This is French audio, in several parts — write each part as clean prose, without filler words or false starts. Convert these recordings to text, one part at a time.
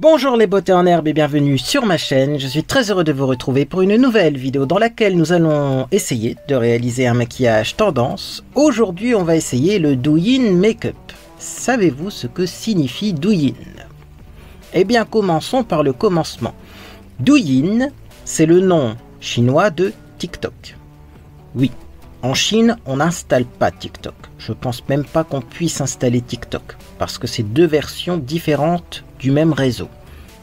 Bonjour les beautés en herbe et bienvenue sur ma chaîne. Je suis très heureux de vous retrouver pour une nouvelle vidéo dans laquelle nous allons essayer de réaliser un maquillage tendance. Aujourd'hui, on va essayer le Douyin Makeup. Savez-vous ce que signifie Douyin? Eh bien, commençons par le commencement. Douyin, c'est le nom chinois de TikTok. Oui, en Chine, on n'installe pas TikTok. Je pense même pas qu'on puisse installer TikTok parce que c'est deux versions différentes du même réseau.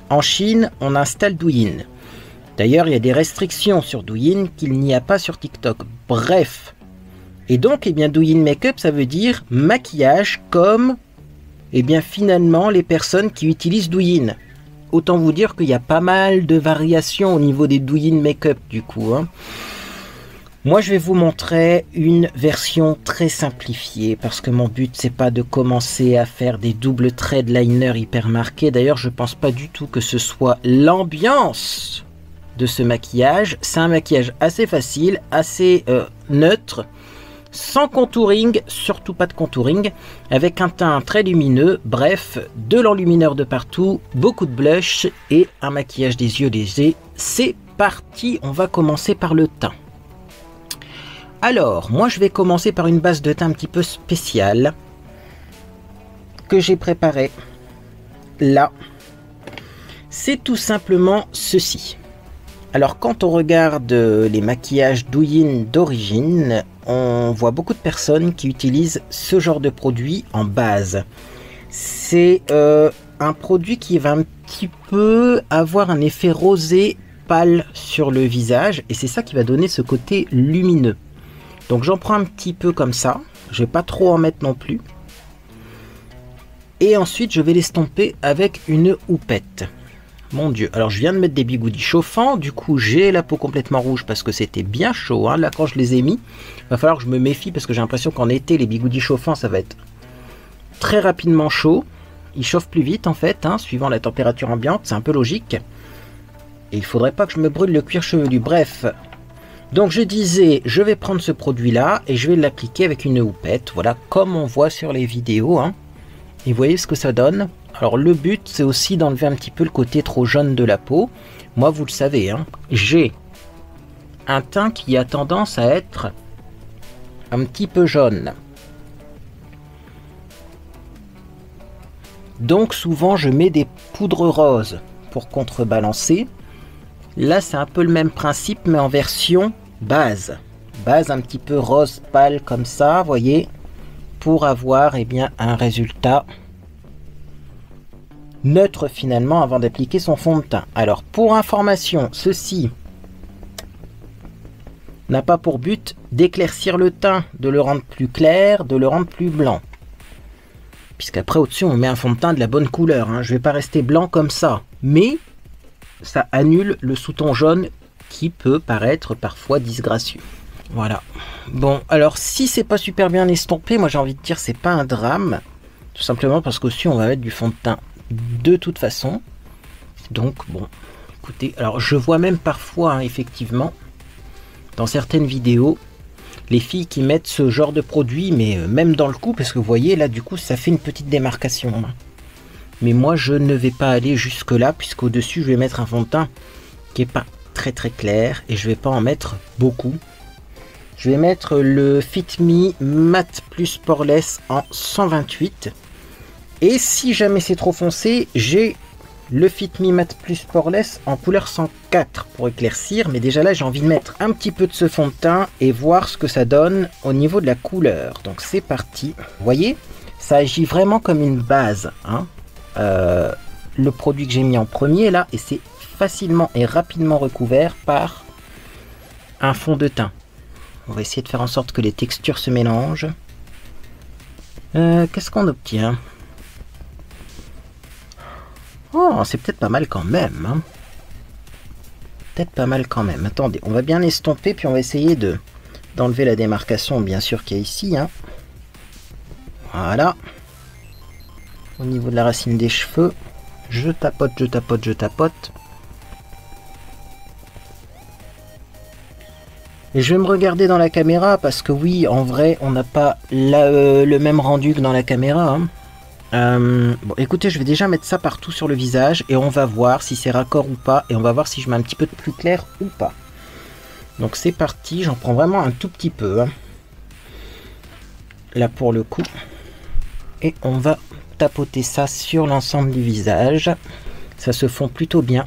En Chine, on installe Douyin. D'ailleurs, il y a des restrictions sur Douyin qu'il n'y a pas sur TikTok. Bref. Et donc, eh bien, Douyin Makeup, ça veut dire maquillage comme, eh bien, finalement, les personnes qui utilisent Douyin. Autant vous dire qu'il y a pas mal de variations au niveau des Douyin Makeup, du coup, hein. Moi, je vais vous montrer une version très simplifiée parce que mon but, c'est pas de commencer à faire des doubles traits de liner hyper marqués. D'ailleurs, je pense pas du tout que ce soit l'ambiance de ce maquillage. C'est un maquillage assez facile, assez neutre, sans contouring, surtout pas de contouring, avec un teint très lumineux. Bref, de l'enlumineur de partout, beaucoup de blush et un maquillage des yeux léger. C'est parti, on va commencer par le teint. Alors, moi je vais commencer par une base de teint un petit peu spéciale que j'ai préparée là. C'est tout simplement ceci. Alors quand on regarde les maquillages Douyin d'origine, on voit beaucoup de personnes qui utilisent ce genre de produit en base. C'est un produit qui va un petit peu avoir un effet rosé pâle sur le visage et c'est ça qui va donner ce côté lumineux. Donc j'en prends un petit peu comme ça, je vais pas trop en mettre non plus. Et ensuite je vais l'estomper avec une houppette. Mon dieu, alors je viens de mettre des bigoudis chauffants, du coup j'ai la peau complètement rouge parce que c'était bien chaud, hein. Là quand je les ai mis, il va falloir que je me méfie parce que j'ai l'impression qu'en été les bigoudis chauffants ça va être très rapidement chaud. Ils chauffent plus vite en fait, hein, suivant la température ambiante, c'est un peu logique. Et il faudrait pas que je me brûle le cuir chevelu, bref. Donc je disais, je vais prendre ce produit-là et je vais l'appliquer avec une houppette, voilà, comme on voit sur les vidéos, hein. Et vous voyez ce que ça donne. Alors le but, c'est aussi d'enlever un petit peu le côté trop jaune de la peau. Moi, vous le savez, hein, j'ai un teint qui a tendance à être un petit peu jaune. Donc souvent, je mets des poudres roses pour contrebalancer. Là, c'est un peu le même principe, mais en version base. Base un petit peu rose pâle comme ça, voyez, pour avoir eh bien, un résultat neutre finalement avant d'appliquer son fond de teint. Alors, pour information, ceci n'a pas pour but d'éclaircir le teint, de le rendre plus clair, de le rendre plus blanc. Puisqu'après, au-dessus, on met un fond de teint de la bonne couleur, hein. Je ne vais pas rester blanc comme ça, mais ça annule le sous-ton jaune qui peut paraître parfois disgracieux. Voilà. Bon, alors si c'est pas super bien estompé, moi j'ai envie de dire c'est pas un drame. Tout simplement parce qu'aussi on va mettre du fond de teint de toute façon. Donc bon, écoutez, alors je vois même parfois, hein, effectivement, dans certaines vidéos, les filles qui mettent ce genre de produit, mais même dans le cou, parce que vous voyez là du coup ça fait une petite démarcation, hein. Mais moi, je ne vais pas aller jusque là, puisqu'au-dessus, je vais mettre un fond de teint qui n'est pas très très clair. Et je ne vais pas en mettre beaucoup. Je vais mettre le Fit Me Matte Plus Poreless en 128. Et si jamais c'est trop foncé, j'ai le Fit Me Matte Plus Poreless en couleur 104 pour éclaircir. Mais déjà là, j'ai envie de mettre un petit peu de ce fond de teint et voir ce que ça donne au niveau de la couleur. Donc c'est parti. Vous voyez, ça agit vraiment comme une base, hein. Le produit que j'ai mis en premier là, et c'est facilement et rapidement recouvert par un fond de teint. On va essayer de faire en sorte que les textures se mélangent. Qu'est-ce qu'on obtient? Oh, c'est peut-être pas mal quand même, hein. Peut-être pas mal quand même. Attendez, on va bien estomper, puis on va essayer d'enlever la démarcation, bien sûr, qu'il y a ici, hein. Voilà. Au niveau de la racine des cheveux, je tapote, je tapote, je tapote. Et je vais me regarder dans la caméra parce que oui, en vrai, on n'a pas le même rendu que dans la caméra, hein. Bon, écoutez, je vais déjà mettre ça partout sur le visage et on va voir si c'est raccord ou pas. Et on va voir si je mets un petit peu de plus clair ou pas. Donc c'est parti, j'en prends vraiment un tout petit peu. Hein. Là pour le coup. Et on va tapoter ça sur l'ensemble du visage. Ça se fond plutôt bien.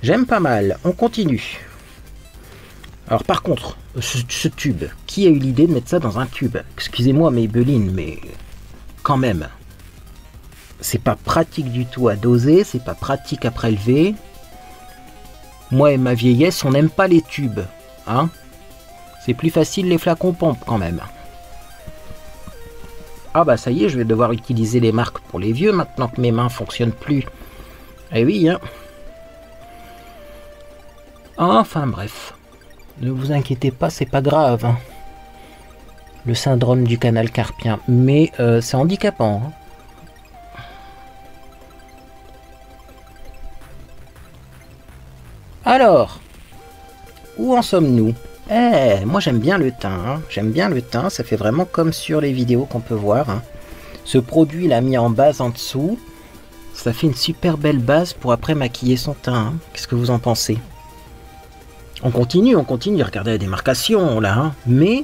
J'aime pas mal. On continue. Alors par contre, ce tube, qui a eu l'idée de mettre ça dans un tube? Excusez-moi Maybelline, mais quand même. C'est pas pratique du tout à doser, c'est pas pratique à prélever. Moi et ma vieillesse, on n'aime pas les tubes. Hein? C'est plus facile les flacons pompes quand même. Ah bah ça y est, je vais devoir utiliser les marques pour les vieux maintenant que mes mains fonctionnent plus. Eh oui, hein. Enfin bref. Ne vous inquiétez pas, c'est pas grave. Hein. Le syndrome du canal carpien. Mais c'est handicapant. Hein. Alors, où en sommes-nous? Moi j'aime bien le teint, hein. J'aime bien le teint, ça fait vraiment comme sur les vidéos qu'on peut voir. Hein. Ce produit l'a mis en base en dessous, ça fait une super belle base pour après maquiller son teint. Hein. Qu'est-ce que vous en pensez? On continue, regardez la démarcation là, hein. Mais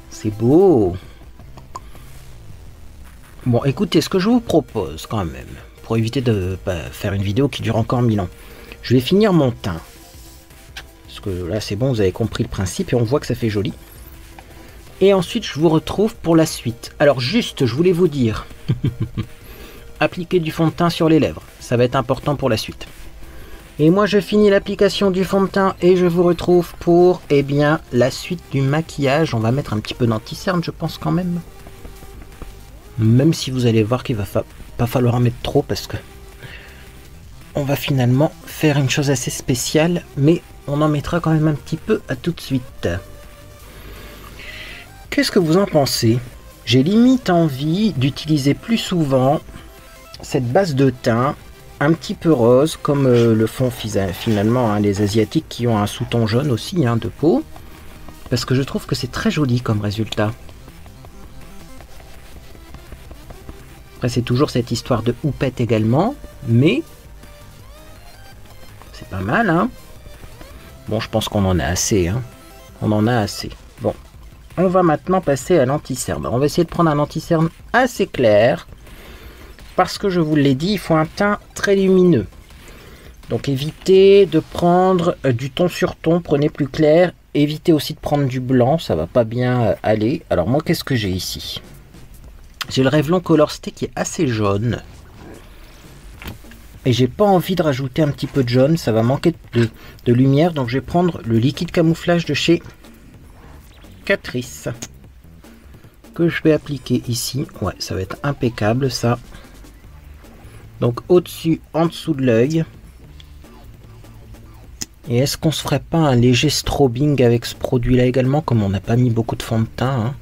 c'est beau. Bon écoutez, ce que je vous propose quand même, pour éviter de faire une vidéo qui dure encore 1000 ans, je vais finir mon teint. Parce que là c'est bon, vous avez compris le principe et on voit que ça fait joli. Et ensuite je vous retrouve pour la suite. Alors juste, je voulais vous dire, appliquez du fond de teint sur les lèvres, ça va être important pour la suite. Et moi je finis l'application du fond de teint et je vous retrouve pour, eh bien, la suite du maquillage. On va mettre un petit peu d'anti-cerne je pense quand même. Même si vous allez voir qu'il va pas falloir en mettre trop parce que on va finalement faire une chose assez spéciale, mais on en mettra quand même un petit peu. À tout de suite. Qu'est-ce que vous en pensez? J'ai limite envie d'utiliser plus souvent cette base de teint un petit peu rose, comme le font finalement hein, les Asiatiques qui ont un sous-ton jaune aussi hein, de peau, parce que je trouve que c'est très joli comme résultat. Après c'est toujours cette histoire de houppette également, mais c'est pas mal hein. Bon je pense qu'on en a assez hein. On en a assez. Bon, on va maintenant passer à l'anti-cerne. On va essayer de prendre un anti-cerne assez clair, parce que je vous l'ai dit, il faut un teint très lumineux. Donc évitez de prendre du ton sur ton, prenez plus clair. Évitez aussi de prendre du blanc, ça va pas bien aller. Alors moi qu'est-ce que j'ai ici? J'ai le Revlon Color Stay qui est assez jaune. Et j'ai pas envie de rajouter un petit peu de jaune, ça va manquer de lumière. Donc je vais prendre le liquide camouflage de chez Catrice, que je vais appliquer ici. Ouais, ça va être impeccable ça. Donc au-dessus, en dessous de l'œil. Et est-ce qu'on se ferait pas un léger strobing avec ce produit là également, comme on n'a pas mis beaucoup de fond de teint hein.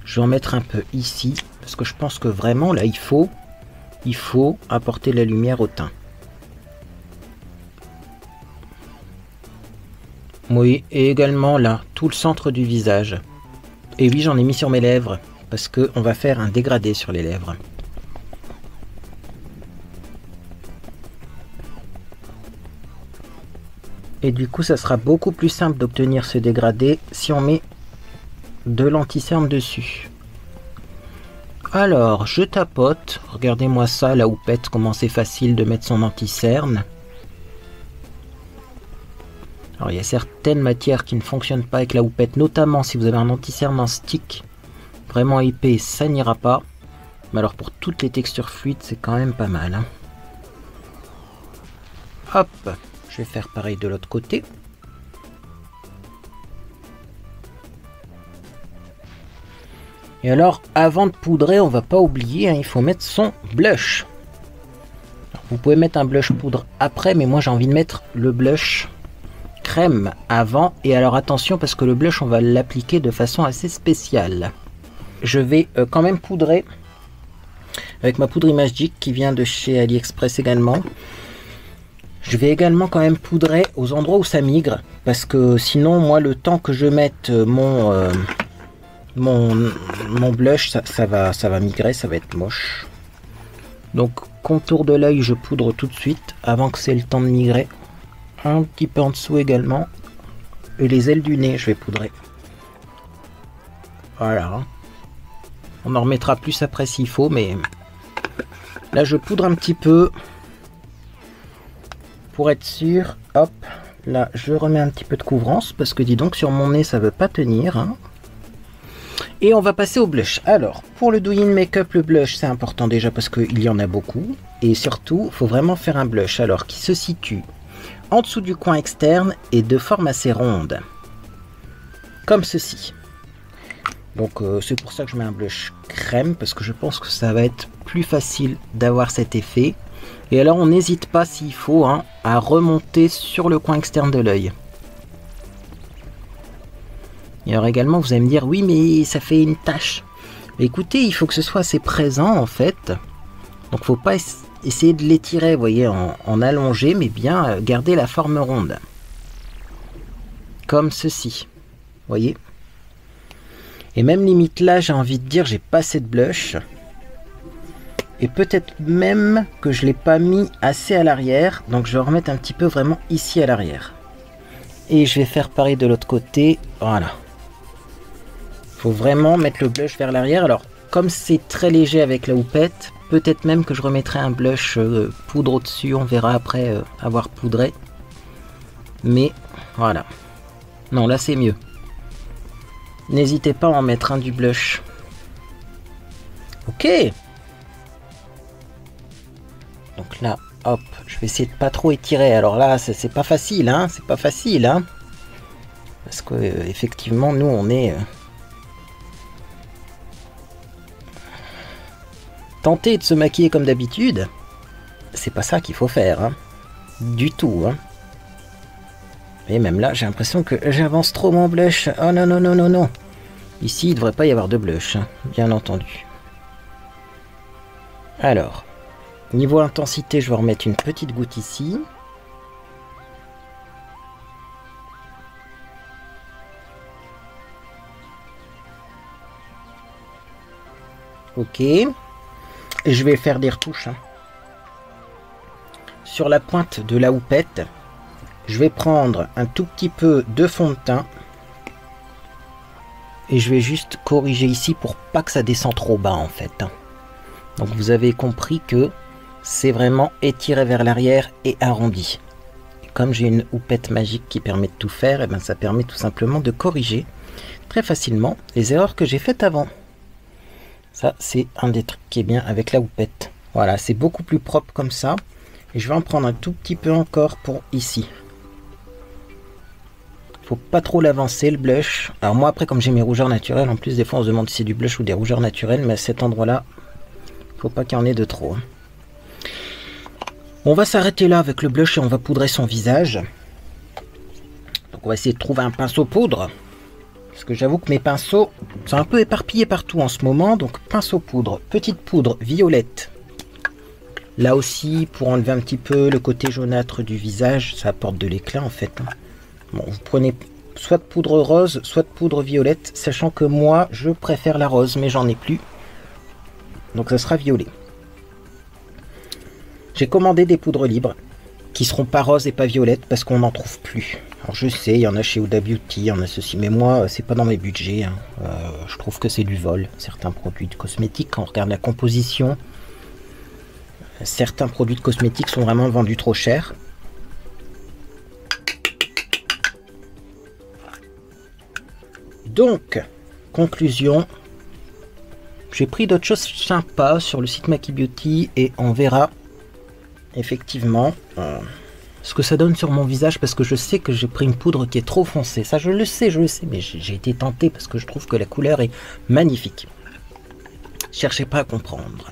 Je vais en mettre un peu ici, parce que je pense que vraiment là il faut apporter la lumière au teint. Oui, et également là, tout le centre du visage. Et oui, j'en ai mis sur mes lèvres, parce que on va faire un dégradé sur les lèvres. Et du coup, ça sera beaucoup plus simple d'obtenir ce dégradé si on met de l'anti-cerne dessus. Alors, je tapote. Regardez-moi ça, la houppette, comment c'est facile de mettre son anti-cerne. Alors, il y a certaines matières qui ne fonctionnent pas avec la houppette, notamment si vous avez un anti-cerne en stick vraiment épais, ça n'ira pas. Mais alors, pour toutes les textures fluides, c'est quand même pas mal. Hein. Hop! Je vais faire pareil de l'autre côté. Et alors, avant de poudrer, on va pas oublier, hein, il faut mettre son blush. Alors, vous pouvez mettre un blush poudre après, mais moi j'ai envie de mettre le blush crème avant. Et alors attention, parce que le blush, on va l'appliquer de façon assez spéciale. Je vais quand même poudrer avec ma poudre Imagic qui vient de chez AliExpress également. Je vais également quand même poudrer aux endroits où ça migre, parce que sinon moi le temps que je mette mon blush, ça va migrer, ça va être moche. Donc contour de l'œil, je poudre tout de suite avant que c'est le temps de migrer. Un petit peu en dessous également. Et les ailes du nez, je vais poudrer. Voilà. On en remettra plus après s'il faut, mais là je poudre un petit peu pour être sûr. Hop, là je remets un petit peu de couvrance parce que dis donc sur mon nez ça veut pas tenir. Hein. Et on va passer au blush. Alors, pour le Do In Makeup, le blush, c'est important déjà parce qu'il y en a beaucoup. Et surtout, il faut vraiment faire un blush alors qui se situe en dessous du coin externe et de forme assez ronde. Comme ceci. Donc, c'est pour ça que je mets un blush crème parce que je pense que ça va être plus facile d'avoir cet effet. Et alors, on n'hésite pas s'il faut hein, à remonter sur le coin externe de l'œil. Et alors également, vous allez me dire, oui, mais ça fait une tache. Mais écoutez, il faut que ce soit assez présent, en fait. Donc, faut pas essayer de l'étirer, vous voyez, en allongé, mais bien garder la forme ronde. Comme ceci. Vous voyez. Et même limite là, j'ai envie de dire, j'ai pas assez de blush. Et peut-être même que je l'ai pas mis assez à l'arrière. Donc, je vais remettre un petit peu vraiment ici à l'arrière. Et je vais faire pareil de l'autre côté. Voilà. Faut vraiment mettre le blush vers l'arrière. Alors, comme c'est très léger avec la houppette, peut-être même que je remettrai un blush poudre au-dessus. On verra après avoir poudré. Mais, voilà. Non, là, c'est mieux. N'hésitez pas à en mettre un du blush. Ok. Donc là, hop, je vais essayer de pas trop étirer. Alors là, c'est pas facile, hein. C'est pas facile, hein. Parce que, effectivement, nous, on est... Tenter de se maquiller comme d'habitude, c'est pas ça qu'il faut faire, hein. Du tout, hein. Et même là, j'ai l'impression que j'avance trop mon blush. Oh non, non, non, non, non. Ici, il ne devrait pas y avoir de blush, hein, bien entendu. Alors, niveau intensité, je vais remettre une petite goutte ici. Ok. Et je vais faire des retouches. Hein. Sur la pointe de la houppette, je vais prendre un tout petit peu de fond de teint. Et je vais juste corriger ici pour pas que ça descende trop bas en fait. Hein. Donc vous avez compris que c'est vraiment étiré vers l'arrière et arrondi. Et comme j'ai une houppette magique qui permet de tout faire, et ben ça permet tout simplement de corriger très facilement les erreurs que j'ai faites avant. Ça, c'est un des trucs qui est bien avec la houppette. Voilà, c'est beaucoup plus propre comme ça. Et je vais en prendre un tout petit peu encore pour ici. Faut pas trop l'avancer, le blush. Alors moi, après, comme j'ai mes rougeurs naturelles, en plus, des fois, on se demande si c'est du blush ou des rougeurs naturelles. Mais à cet endroit-là, faut pas qu'il y en ait de trop. On va s'arrêter là avec le blush et on va poudrer son visage. Donc, on va essayer de trouver un pinceau poudre. Parce que j'avoue que mes pinceaux sont un peu éparpillés partout en ce moment. Donc pinceau poudre, petite poudre violette. Là aussi, pour enlever un petit peu le côté jaunâtre du visage, ça apporte de l'éclat en fait. Bon, vous prenez soit de poudre rose, soit de poudre violette. Sachant que moi, je préfère la rose, mais j'en ai plus. Donc ça sera violet. J'ai commandé des poudres libres qui seront pas roses et pas violettes parce qu'on n'en trouve plus. Alors je sais, il y en a chez Huda Beauty, il y en a ceci, mais moi, c'est pas dans mes budgets. Hein. Je trouve que c'est du vol, certains produits de cosmétiques. Quand on regarde la composition, certains produits de cosmétiques sont vraiment vendus trop cher. Donc, conclusion, j'ai pris d'autres choses sympas sur le site Maki Beauty et on verra effectivement... ce que ça donne sur mon visage parce que je sais que j'ai pris une poudre qui est trop foncée. Ça je le sais, mais j'ai été tenté parce que je trouve que la couleur est magnifique. Cherchez pas à comprendre.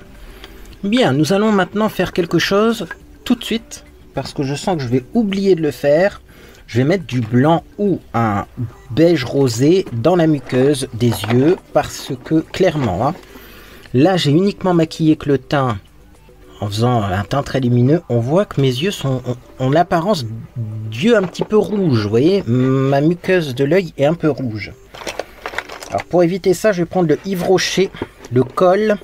Bien, nous allons maintenant faire quelque chose tout de suite parce que je sens que je vais oublier de le faire. Je vais mettre du blanc ou un beige rosé dans la muqueuse des yeux parce que clairement, hein, là j'ai uniquement maquillé que le teint. En faisant un teint très lumineux, on voit que mes yeux ont l'apparence d'yeux un petit peu rouges. Vous voyez, ma muqueuse de l'œil est un peu rouge. Alors pour éviter ça, je vais prendre le Yves Rocher, le col,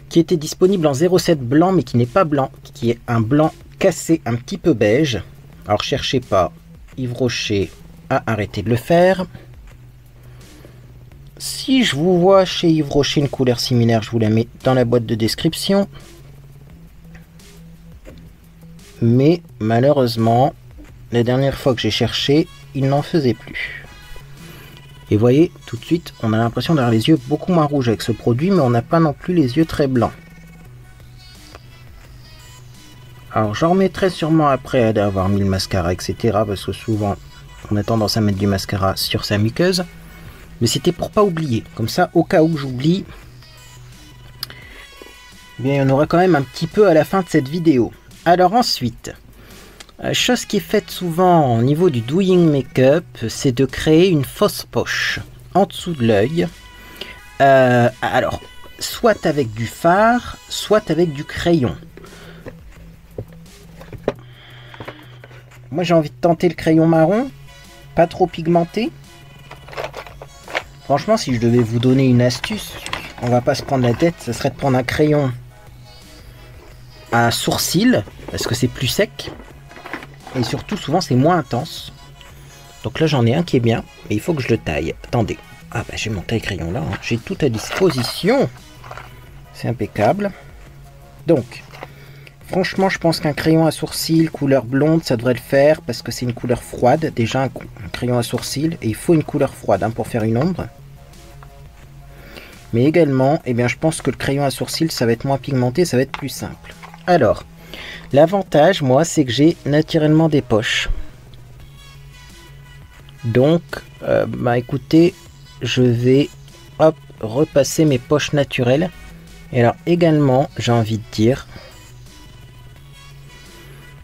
qui était disponible en 07 blanc, mais qui n'est pas blanc, qui est un blanc cassé, un petit peu beige. Alors cherchez pas, Yves Rocher a arrêté de le faire. Si je vous vois chez Yves Rocher une couleur similaire, je vous la mets dans la boîte de description. Mais malheureusement, la dernière fois que j'ai cherché, il n'en faisait plus. Et vous voyez, tout de suite, on a l'impression d'avoir les yeux beaucoup moins rouges avec ce produit, mais on n'a pas non plus les yeux très blancs. Alors, j'en remettrai sûrement après d'avoir mis le mascara, etc. Parce que souvent, on a tendance à mettre du mascara sur sa muqueuse. Mais c'était pour pas oublier. Comme ça, au cas où j'oublie, bien, il y en aura quand même un petit peu à la fin de cette vidéo. Alors ensuite, chose qui est faite souvent au niveau du doing make-up, c'est de créer une fausse poche en dessous de l'œil. Alors, soit avec du fard, soit avec du crayon. Moi j'ai envie de tenter le crayon marron, pas trop pigmenté. Franchement, si je devais vous donner une astuce, on va pas se prendre la tête, ça serait de prendre un crayon à sourcil, parce que c'est plus sec. Et surtout, souvent, c'est moins intense. Donc là, j'en ai un qui est bien, mais il faut que je le taille. Attendez. Ah bah j'ai mon taille-crayon là, hein. J'ai tout à disposition. C'est impeccable. Donc, franchement, je pense qu'un crayon à sourcil couleur blonde, ça devrait le faire, parce que c'est une couleur froide. Déjà, un crayon à sourcil, et il faut une couleur froide hein, pour faire une ombre. Mais également, eh bien, je pense que le crayon à sourcil, ça va être moins pigmenté, ça va être plus simple. Alors, l'avantage, moi, c'est que j'ai naturellement des poches. Donc, bah écoutez, je vais hop, repasser mes poches naturelles. Et alors, également, j'ai envie de dire,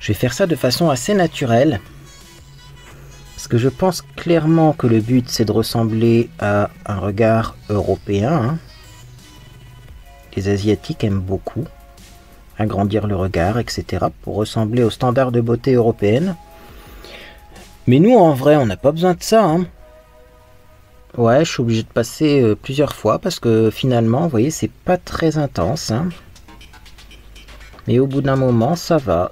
je vais faire ça de façon assez naturelle. Parce que je pense clairement que le but, c'est de ressembler à un regard européen. Hein. Les Asiatiques aiment beaucoup agrandir le regard, etc. pour ressembler aux standards de beauté européenne. Mais nous, en vrai, on n'a pas besoin de ça. Hein. Ouais, je suis obligé de passer plusieurs fois parce que finalement, vous voyez, c'est pas très intense. Hein. Mais au bout d'un moment, ça va.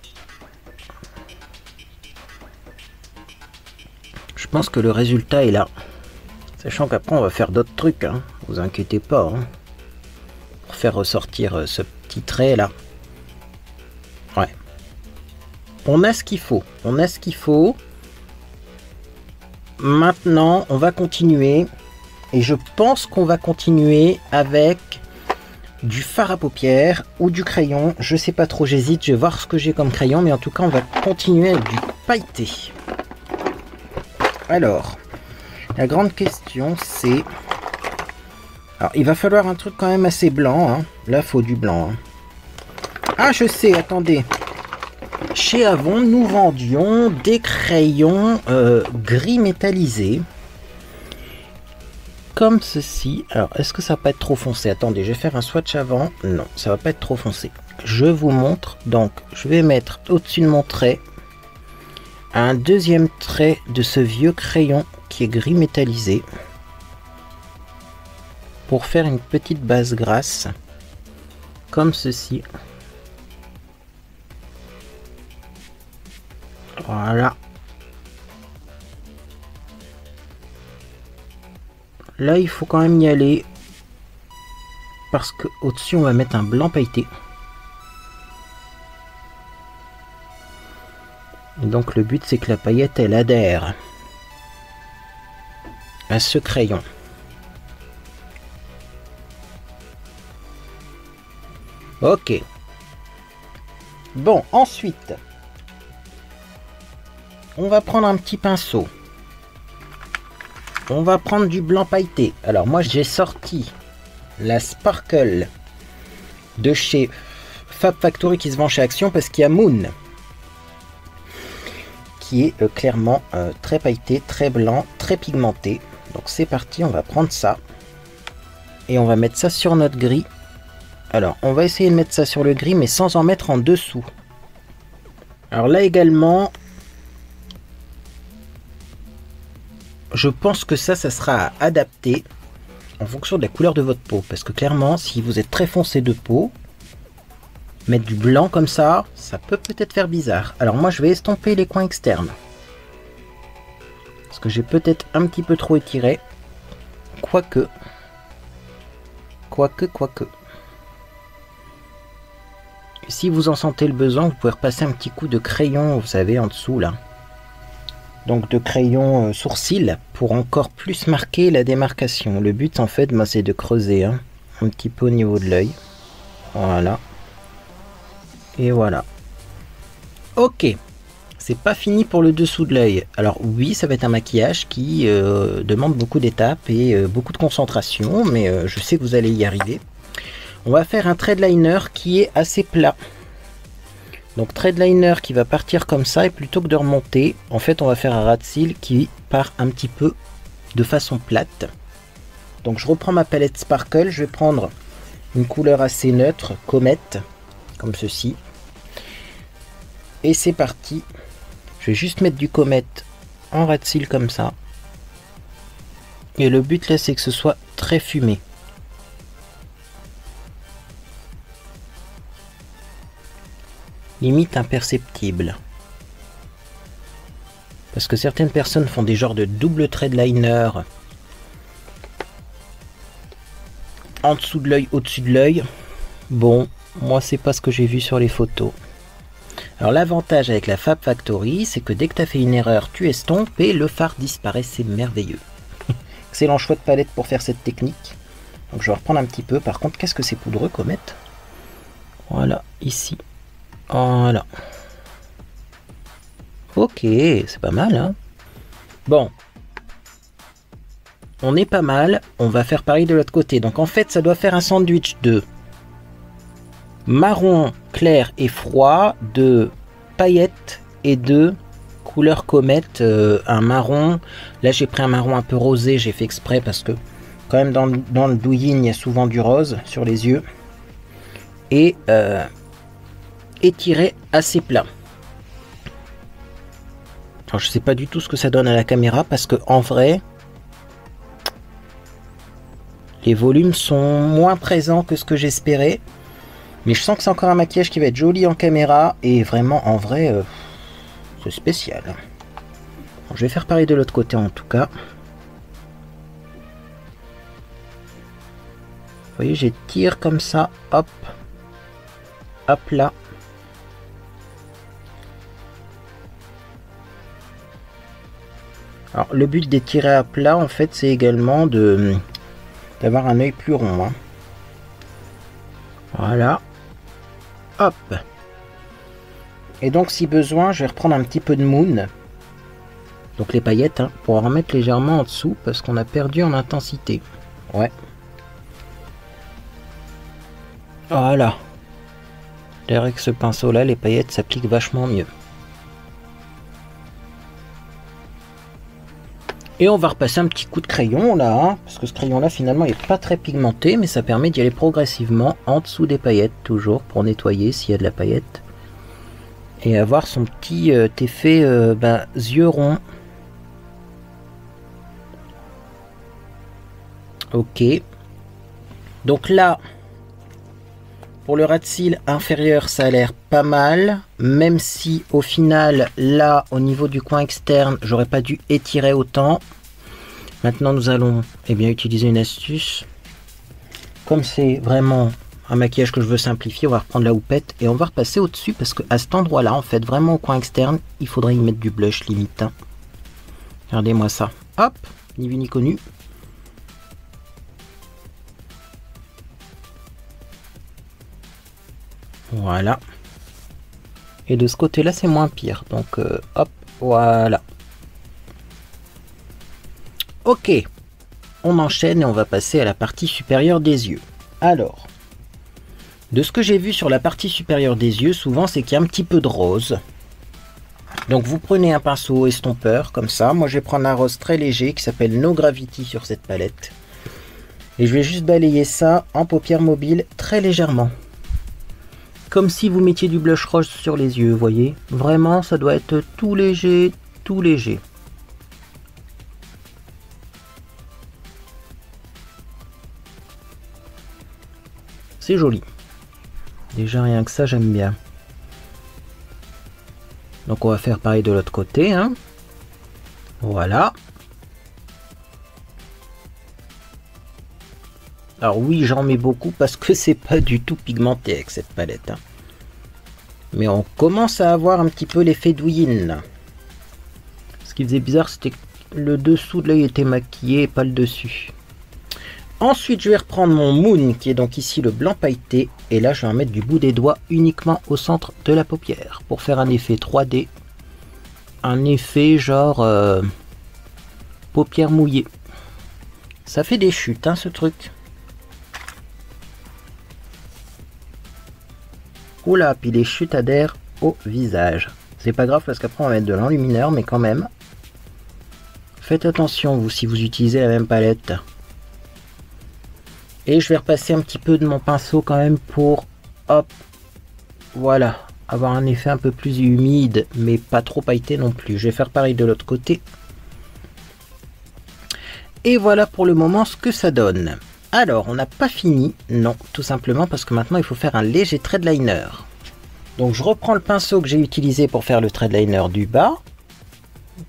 Je pense que le résultat est là. Sachant qu'après, on va faire d'autres trucs. Hein. Vous inquiétez pas. Hein. Pour faire ressortir ce petit trait là. Ouais. On a ce qu'il faut. On a ce qu'il faut. Maintenant, on va continuer. Et je pense qu'on va continuer avec du fard à paupières ou du crayon. Je sais pas trop, j'hésite. Je vais voir ce que j'ai comme crayon. Mais en tout cas, on va continuer avec du pailleté. Alors, la grande question, c'est... Alors, il va falloir un truc quand même assez blanc. Hein. Là, il faut du blanc. Hein. Ah, je sais, attendez. Chez Avon, nous vendions des crayons gris métallisés. Comme ceci. Alors, est-ce que ça va pas être trop foncé? Attendez, je vais faire un swatch avant. Non, ça va pas être trop foncé. Je vous montre. Donc, je vais mettre au-dessus de mon trait un deuxième trait de ce vieux crayon qui est gris métallisé. Pour faire une petite base grasse. Comme ceci. Voilà. Là, il faut quand même y aller. Parce que au-dessus, on va mettre un blanc pailleté. Et donc, le but, c'est que la paillette, elle adhère à ce crayon. Ok. Bon, ensuite, on va prendre un petit pinceau. On va prendre du blanc pailleté. Alors moi, j'ai sorti la Sparkle de chez Fab Factory qui se vend chez Action parce qu'il y a Moon qui est clairement très pailleté, très blanc, très pigmenté. Donc c'est parti, on va prendre ça et on va mettre ça sur notre gris. Alors, on va essayer de mettre ça sur le gris, mais sans en mettre en dessous. Alors là également, je pense que ça sera adapté. en fonction de la couleur de votre peau. Parce que clairement, si vous êtes très foncé de peau, mettre du blanc comme ça peut peut-être faire bizarre. Alors moi, je vais estomper les coins externes. Parce que j'ai peut-être un petit peu trop étiré. Quoique. Et si vous en sentez le besoin, vous pouvez repasser un petit coup de crayon, vous savez, en dessous là. Donc de crayon sourcil pour encore plus marquer la démarcation. Le but en fait, c'est de creuser un petit peu au niveau de l'œil. Voilà. Et voilà. Ok. C'est pas fini pour le dessous de l'œil. Alors oui, ça va être un maquillage qui demande beaucoup d'étapes et beaucoup de concentration, mais je sais que vous allez y arriver. On va faire un thread liner qui est assez plat. Donc thread liner qui va partir comme ça, et plutôt que de remonter, en fait on va faire un ras de cils qui part un petit peu de façon plate. Donc je reprends ma palette Sparkle, je vais prendre une couleur assez neutre, comète, comme ceci. Et c'est parti. Je vais juste mettre du comète en ras de cils comme ça. Et le but là, c'est que ce soit très fumé. Limite imperceptible. Parce que certaines personnes font des genres de double thread liner en dessous de l'œil, au-dessus de l'œil. Bon, moi c'est pas ce que j'ai vu sur les photos. Alors l'avantage avec la Fab Factory, c'est que dès que tu as fait une erreur, tu estompes et le fard disparaît, c'est merveilleux. Excellent choix de palette pour faire cette technique. Donc je vais reprendre un petit peu. Par contre, qu'est-ce que c'est poudreux, comète? Voilà, ici. Voilà. Ok, c'est pas mal, hein. Bon. On est pas mal. On va faire pareil de l'autre côté. Donc en fait, ça doit faire un sandwich de marron clair et froid, de paillettes et de couleur comète, un marron. Là j'ai pris un marron un peu rosé, j'ai fait exprès parce que quand même dans le Douyin il y a souvent du rose sur les yeux. Et étiré assez plat. Alors je sais pas du tout ce que ça donne à la caméra parce que en vrai les volumes sont moins présents que ce que j'espérais. Mais je sens que c'est encore un maquillage qui va être joli en caméra et vraiment en vrai, c'est spécial. Bon, je vais faire pareil de l'autre côté en tout cas. Vous voyez, j'étire comme ça, hop, hop là. Alors le but d'étirer à plat en fait, c'est également d'avoir un œil plus rond. Hein. Voilà. Hop. Et donc si besoin, je vais reprendre un petit peu de moon. Donc les paillettes, hein, pour en remettre légèrement en dessous parce qu'on a perdu en intensité. Ouais. Voilà. D'ailleurs avec ce pinceau là, les paillettes s'appliquent vachement mieux. Et on va repasser un petit coup de crayon là, hein, parce que ce crayon là finalement il n'est pas très pigmenté, mais ça permet d'y aller progressivement en dessous des paillettes, toujours pour nettoyer s'il y a de la paillette. Et avoir son petit effet yeux ronds. Ok. Donc là, pour le ras de cils inférieur, ça a l'air pas mal. Même si au final, là, au niveau du coin externe, j'aurais pas dû étirer autant. Maintenant, nous allons utiliser une astuce. Comme c'est vraiment un maquillage que je veux simplifier, on va reprendre la houppette et on va repasser au-dessus parce que à cet endroit-là, en fait, vraiment au coin externe, il faudrait y mettre du blush limite. Hein. Regardez-moi ça. Hop, ni vu ni connu. Voilà. Et de ce côté-là, c'est moins pire. Donc, hop, voilà. Ok. On enchaîne et on va passer à la partie supérieure des yeux. Alors, de ce que j'ai vu sur la partie supérieure des yeux, souvent, c'est qu'il y a un petit peu de rose. Donc, vous prenez un pinceau estompeur, comme ça. Moi, je vais prendre un rose très léger qui s'appelle No Gravity sur cette palette. Et je vais juste balayer ça en paupières mobiles très légèrement. Comme si vous mettiez du blush rose sur les yeux, vous voyez. Vraiment, ça doit être tout léger, tout léger. C'est joli. Déjà rien que ça, j'aime bien. Donc on va faire pareil de l'autre côté, hein. Voilà. Alors oui, j'en mets beaucoup parce que c'est pas du tout pigmenté avec cette palette, hein. Mais on commence à avoir un petit peu l'effet douyin. Ce qui faisait bizarre, c'était que le dessous de l'œil était maquillé et pas le dessus. Ensuite, je vais reprendre mon Moon, qui est donc ici le blanc pailleté. Et là, je vais en mettre du bout des doigts uniquement au centre de la paupière. Pour faire un effet 3D. Un effet genre paupière mouillée. Ça fait des chutes, hein, ce truc. Oula, puis les chutes adhèrent au visage. C'est pas grave parce qu'après on va mettre de l'enlumineur, mais quand même. Faites attention, vous, si vous utilisez la même palette. Et je vais repasser un petit peu de mon pinceau quand même pour, hop, voilà, avoir un effet un peu plus humide, mais pas trop pailleté non plus. Je vais faire pareil de l'autre côté. Et voilà pour le moment ce que ça donne. Alors, on n'a pas fini, non, tout simplement parce que maintenant il faut faire un léger trait de liner. Donc je reprends le pinceau que j'ai utilisé pour faire le trait de liner du bas,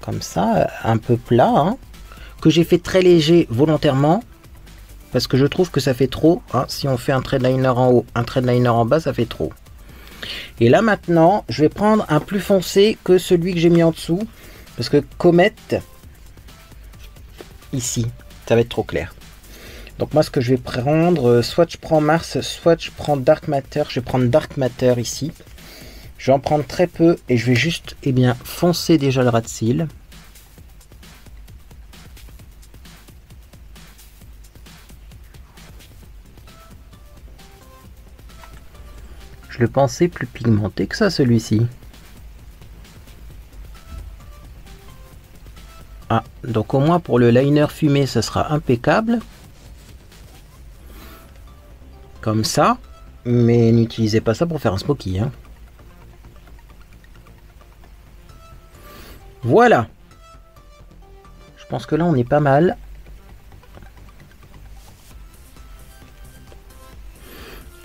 comme ça, un peu plat, hein, que j'ai fait très léger volontairement, parce que je trouve que ça fait trop, hein. Si on fait un trait de liner en haut, un trait de liner en bas, ça fait trop. Et là maintenant, je vais prendre un plus foncé que celui que j'ai mis en dessous, parce que Comet, ici, ça va être trop clair. Donc moi ce que je vais prendre, soit je prends Mars, soit je prends Dark Matter. Je vais prendre Dark Matter ici. Je vais en prendre très peu et je vais juste foncer déjà le ras de cils. Je le pensais plus pigmenté que ça, celui-ci. Ah, donc au moins pour le liner fumé, ça sera impeccable. Comme ça, mais n'utilisez pas ça pour faire un smoky, hein. Voilà. Je pense que là on est pas mal.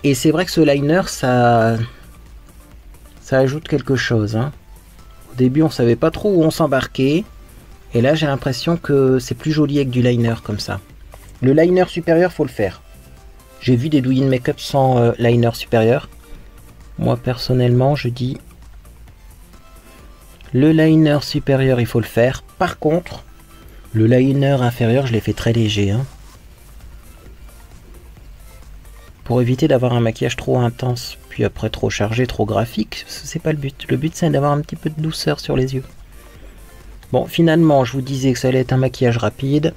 Et c'est vrai que ce liner, ça ajoute quelque chose, hein. Au début on savait pas trop où on s'embarquait. Et là j'ai l'impression que c'est plus joli avec du liner comme ça. Le liner supérieur, faut le faire. J'ai vu des Douyin Make-up sans liner supérieur. Moi personnellement je dis le liner supérieur il faut le faire. Par contre le liner inférieur je l'ai fait très léger, hein. Pour éviter d'avoir un maquillage trop intense puis après trop chargé, trop graphique. C'est pas le but. Le but c'est d'avoir un petit peu de douceur sur les yeux. Bon, finalement je vous disais que ça allait être un maquillage rapide,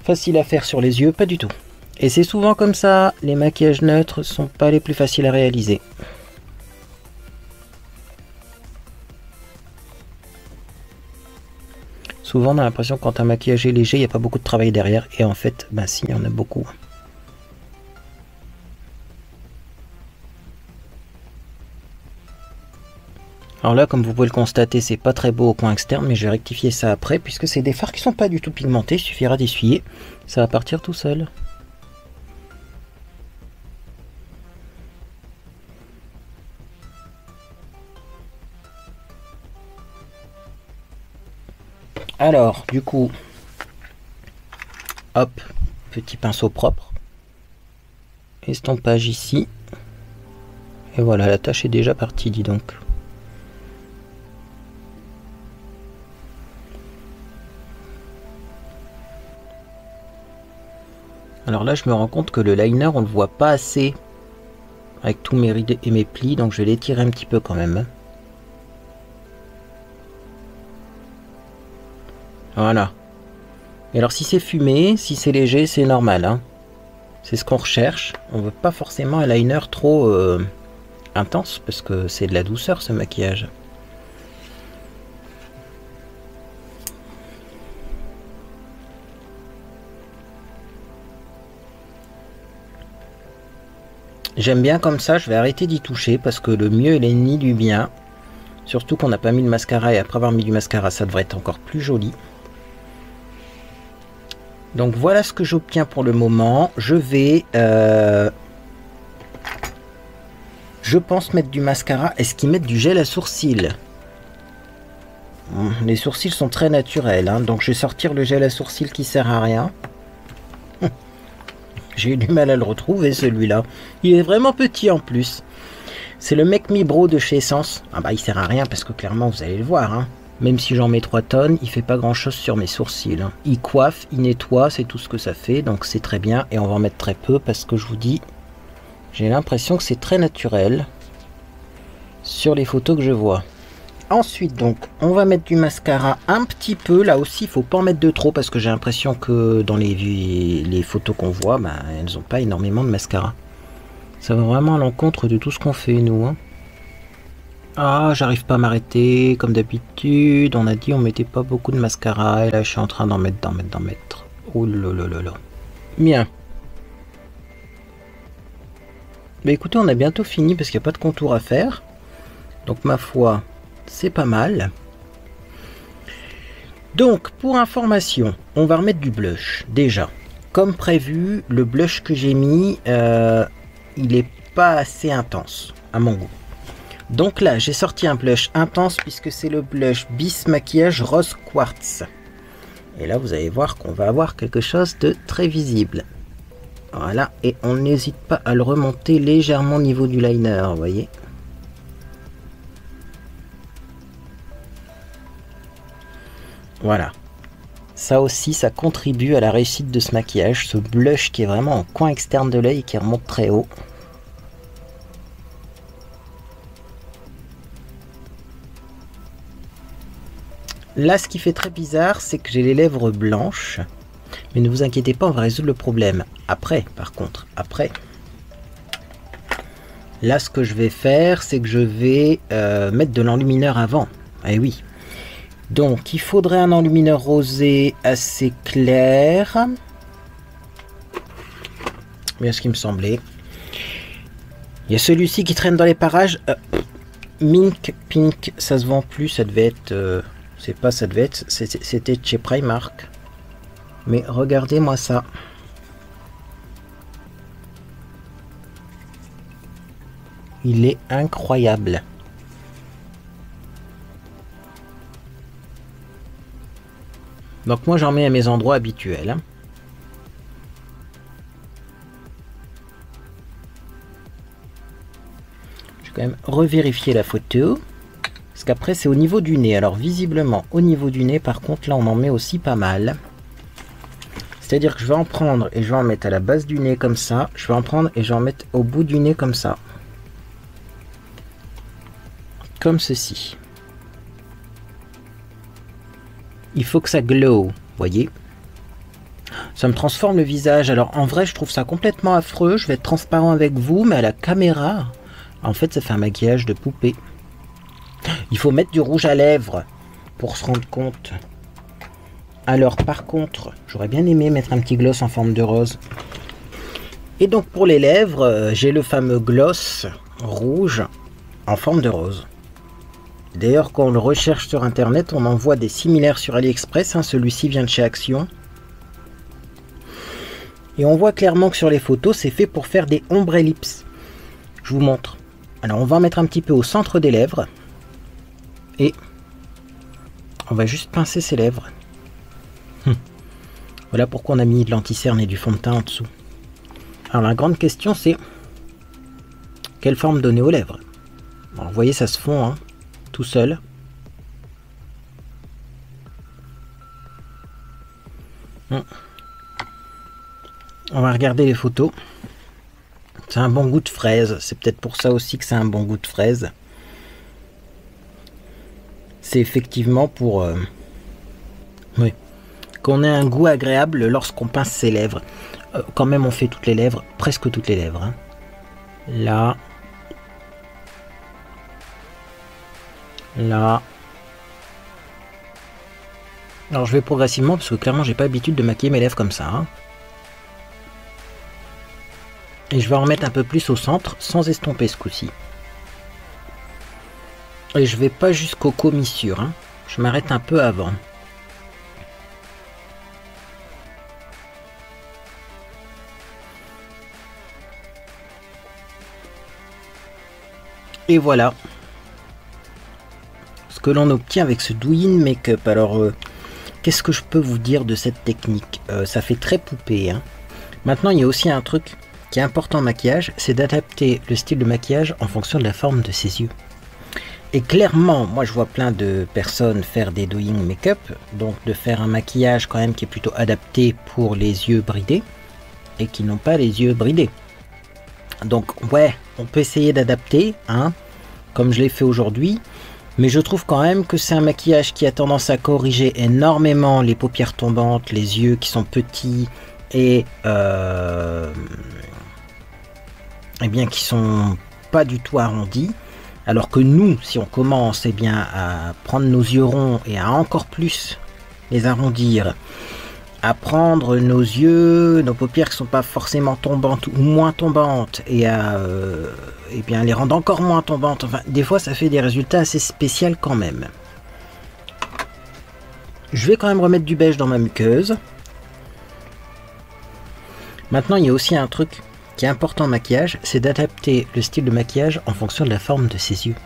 facile à faire sur les yeux, pas du tout. Et c'est souvent comme ça, les maquillages neutres sont pas les plus faciles à réaliser. Souvent on a l'impression que quand un maquillage est léger, il n'y a pas beaucoup de travail derrière. Et en fait, ben si, il y en a beaucoup. Alors là, comme vous pouvez le constater, c'est pas très beau au coin externe, mais je vais rectifier ça après, puisque c'est des fards qui sont pas du tout pigmentés, il suffira d'essuyer, ça va partir tout seul. Alors, du coup, hop, petit pinceau propre, estompage ici, et voilà, la tâche est déjà partie, dis donc. Alors là, je me rends compte que le liner, on le voit pas assez avec tous mes rides et mes plis, donc je vais l'étirer un petit peu quand même. Voilà. Et alors si c'est fumé, si c'est léger, c'est normal, hein. C'est ce qu'on recherche. On veut pas forcément un liner trop intense, parce que c'est de la douceur ce maquillage. J'aime bien comme ça, je vais arrêter d'y toucher parce que le mieux est l'ennemi du bien. Surtout qu'on n'a pas mis le mascara et après avoir mis du mascara, ça devrait être encore plus joli. Donc voilà ce que j'obtiens pour le moment. Je vais Je pense mettre du mascara. Est-ce qu'ils mettent du gel à sourcils? Les sourcils sont très naturels, hein, donc je vais sortir le gel à sourcils qui sert à rien. J'ai eu du mal à le retrouver celui-là. Il est vraiment petit en plus. C'est le Make Me Bro de chez Essence. Ah bah il sert à rien parce que clairement vous allez le voir. Hein. Même si j'en mets 3 tonnes, il fait pas grand chose sur mes sourcils. Hein. Il coiffe, il nettoie, c'est tout ce que ça fait. Donc c'est très bien et on va en mettre très peu parce que je vous dis... J'ai l'impression que c'est très naturel sur les photos que je vois. Ensuite, donc, on va mettre du mascara un petit peu. Là aussi, il faut pas en mettre de trop parce que j'ai l'impression que dans les photos qu'on voit, bah, elles n'ont pas énormément de mascara. Ça va vraiment à l'encontre de tout ce qu'on fait, nous. Hein. Ah, j'arrive pas à m'arrêter. Comme d'habitude, on a dit on mettait pas beaucoup de mascara. Et là, je suis en train d'en mettre. Oh là là là là. Bien. Bah écoutez, on a bientôt fini parce qu'il n'y a pas de contour à faire. Donc ma foi, c'est pas mal. Donc pour information, on va remettre du blush. Déjà, comme prévu, le blush que j'ai mis, il est pas assez intense à mon goût. Donc là, j'ai sorti un blush intense puisque c'est le blush Bis Maquillage Rose Quartz. Et là, vous allez voir qu'on va avoir quelque chose de très visible. Voilà, et on n'hésite pas à le remonter légèrement au niveau du liner, vous voyez. Voilà. Ça aussi, ça contribue à la réussite de ce maquillage, ce blush qui est vraiment au coin externe de l'œil et qui remonte très haut. Là, ce qui fait très bizarre, c'est que j'ai les lèvres blanches. Mais ne vous inquiétez pas, on va résoudre le problème. Après, par contre, après. Là, ce que je vais faire, c'est que je vais mettre de l'enlumineur avant. Eh oui. Donc, il faudrait un enlumineur rosé assez clair. Bien ce qui me semblait. Il y a celui-ci qui traîne dans les parages. Mink Pink, ça se vend plus. Ça devait être... c'est pas, ça devait être... C'était chez Primark. Mais regardez-moi ça. Il est incroyable. Donc moi j'en mets à mes endroits habituels. Je vais quand même revérifier la photo. Parce qu'après c'est au niveau du nez. Alors visiblement au niveau du nez par contre là on en met aussi pas mal. C'est-à-dire que je vais en prendre et je vais en mettre à la base du nez comme ça. Je vais en prendre et je vais en mettre au bout du nez comme ça. Comme ceci. Il faut que ça glow, voyez. Ça me transforme le visage. Alors en vrai je trouve ça complètement affreux. Je vais être transparent avec vous, mais à la caméra, en fait ça fait un maquillage de poupée. Il faut mettre du rouge à lèvres pour se rendre compte. Alors par contre, j'aurais bien aimé mettre un petit gloss en forme de rose. Et donc pour les lèvres, j'ai le fameux gloss rouge en forme de rose. D'ailleurs quand on le recherche sur internet, on en voit des similaires sur AliExpress. Hein, celui-ci vient de chez Action. Et on voit clairement que sur les photos, c'est fait pour faire des ombre ellipses. Je vous montre. Alors on va en mettre un petit peu au centre des lèvres. Et on va juste pincer ses lèvres. Voilà pourquoi on a mis de l'anti-cerne et du fond de teint en dessous. Alors la grande question c'est quelle forme donner aux lèvres. Alors, vous voyez ça se fond hein, tout seul. On va regarder les photos. C'est un bon goût de fraise. C'est peut-être pour ça aussi que c'est un bon goût de fraise. C'est effectivement pour oui, qu'on ait un goût agréable lorsqu'on pince ses lèvres. Quand même on fait toutes les lèvres, presque toutes les lèvres. Hein. Là. Là. Alors je vais progressivement parce que clairement j'ai pas l'habitude de maquiller mes lèvres comme ça. Hein. Et je vais en remettre un peu plus au centre sans estomper ce coup-ci. Et je vais pas jusqu'aux commissures. Hein. Je m'arrête un peu avant. Et voilà ce que l'on obtient avec ce Douyin Make-up. Alors, qu'est-ce que je peux vous dire de cette technique? Ça fait très poupée, hein. Maintenant, il y a aussi un truc qui est important en maquillage, c'est d'adapter le style de maquillage en fonction de la forme de ses yeux. Et clairement, moi je vois plein de personnes faire des Douyin Make-up, donc de faire un maquillage quand même qui est plutôt adapté pour les yeux bridés, et qui n'ont pas les yeux bridés. Donc ouais, on peut essayer d'adapter, hein, comme je l'ai fait aujourd'hui, mais je trouve quand même que c'est un maquillage qui a tendance à corriger énormément les paupières tombantes, les yeux qui sont petits, et eh bien qui sont pas du tout arrondis, alors que nous, si on commence bien à prendre nos yeux ronds et à encore plus les arrondir, à prendre nos yeux, nos paupières qui sont pas forcément tombantes ou moins tombantes, et à eh bien les rendre encore moins tombantes, enfin des fois ça fait des résultats assez spéciaux quand même. Je vais quand même remettre du beige dans ma muqueuse. Maintenant, il y a aussi un truc qui est important en maquillage, c'est d'adapter le style de maquillage en fonction de la forme de ses yeux.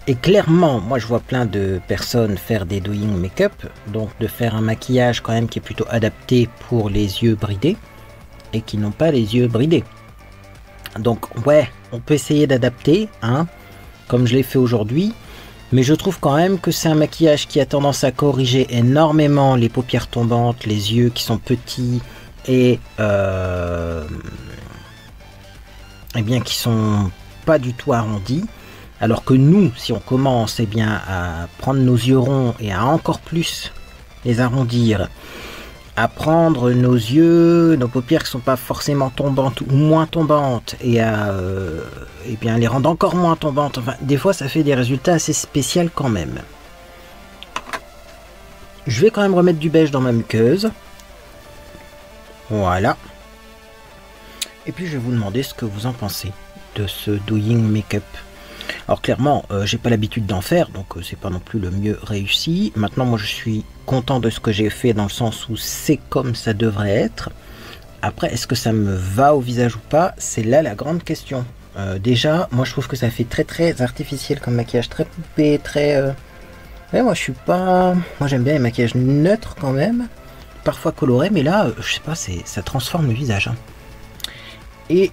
Et clairement, moi je vois plein de personnes faire des Douyin Make-up, donc de faire un maquillage quand même qui est plutôt adapté pour les yeux bridés, et qui n'ont pas les yeux bridés. Donc ouais, on peut essayer d'adapter, hein, comme je l'ai fait aujourd'hui, mais je trouve quand même que c'est un maquillage qui a tendance à corriger énormément les paupières tombantes, les yeux qui sont petits, et eh bien qui sont pas du tout arrondis, alors que nous, si on commence bien à prendre nos yeux ronds et à encore plus les arrondir, à prendre nos yeux, nos paupières qui sont pas forcément tombantes ou moins tombantes, et à eh bien les rendre encore moins tombantes, enfin des fois ça fait des résultats assez spéciaux quand même. Je vais quand même remettre du beige dans ma muqueuse. Voilà. Et puis je vais vous demander ce que vous en pensez de ce Douyin Make-up. Alors clairement, j'ai pas l'habitude d'en faire, donc c'est pas non plus le mieux réussi. Maintenant, moi je suis content de ce que j'ai fait, dans le sens où c'est comme ça devrait être. Après, est-ce que ça me va au visage ou pas? C'est là la grande question. Déjà, moi je trouve que ça fait très artificiel comme maquillage, très poupée, très... Ouais, moi je suis pas... Moi j'aime bien les maquillages neutres quand même, parfois colorés, mais là, je sais pas, ça transforme le visage, hein. Et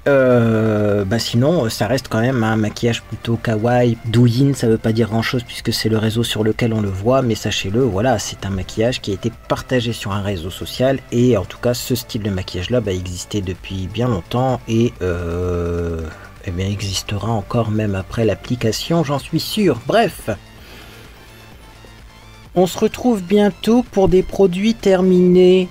sinon, ça reste quand même un maquillage plutôt kawaii. Douyin, ça veut pas dire grand chose puisque c'est le réseau sur lequel on le voit, mais sachez-le, voilà, c'est un maquillage qui a été partagé sur un réseau social, et en tout cas, ce style de maquillage là existait depuis bien longtemps, et eh bien, existera encore même après l'application, j'en suis sûr. Bref. On se retrouve bientôt pour des produits terminés,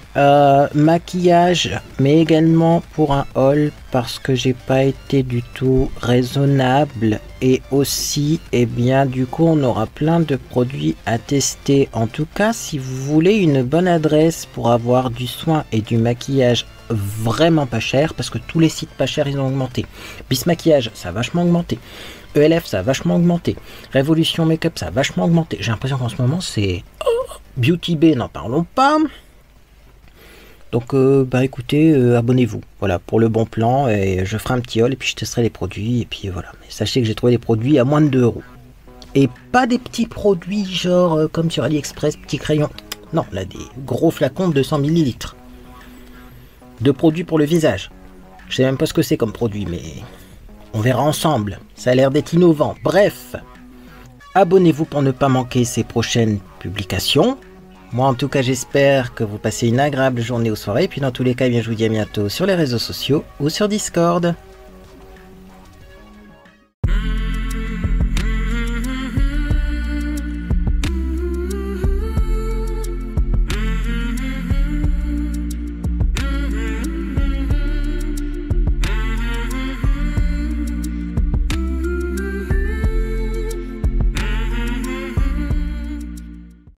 maquillage, mais également pour un haul, parce que j'ai pas été du tout raisonnable, et aussi, eh bien, du coup, on aura plein de produits à tester. En tout cas, si vous voulez une bonne adresse pour avoir du soin et du maquillage vraiment pas cher, parce que tous les sites pas chers, ils ont augmenté. Bis Maquillage, ça a vachement augmenté. ELF, ça a vachement augmenté. Révolution Make-up, ça a vachement augmenté. J'ai l'impression qu'en ce moment, c'est... Beauty Bay, n'en parlons pas. Donc, écoutez, abonnez-vous. Voilà, pour le bon plan. Et je ferai un petit haul et puis je testerai les produits. Et puis voilà. Mais sachez que j'ai trouvé des produits à moins de 2 €. Et pas des petits produits genre comme sur AliExpress, petits crayons. Non, là, des gros flacons de 200 ml. De produits pour le visage. Je sais même pas ce que c'est comme produit, mais... on verra ensemble, ça a l'air d'être innovant. Bref, abonnez-vous pour ne pas manquer ces prochaines publications. Moi en tout cas j'espère que vous passez une agréable journée ou soirée. Et puis dans tous les cas, bien, je vous dis à bientôt sur les réseaux sociaux ou sur Discord.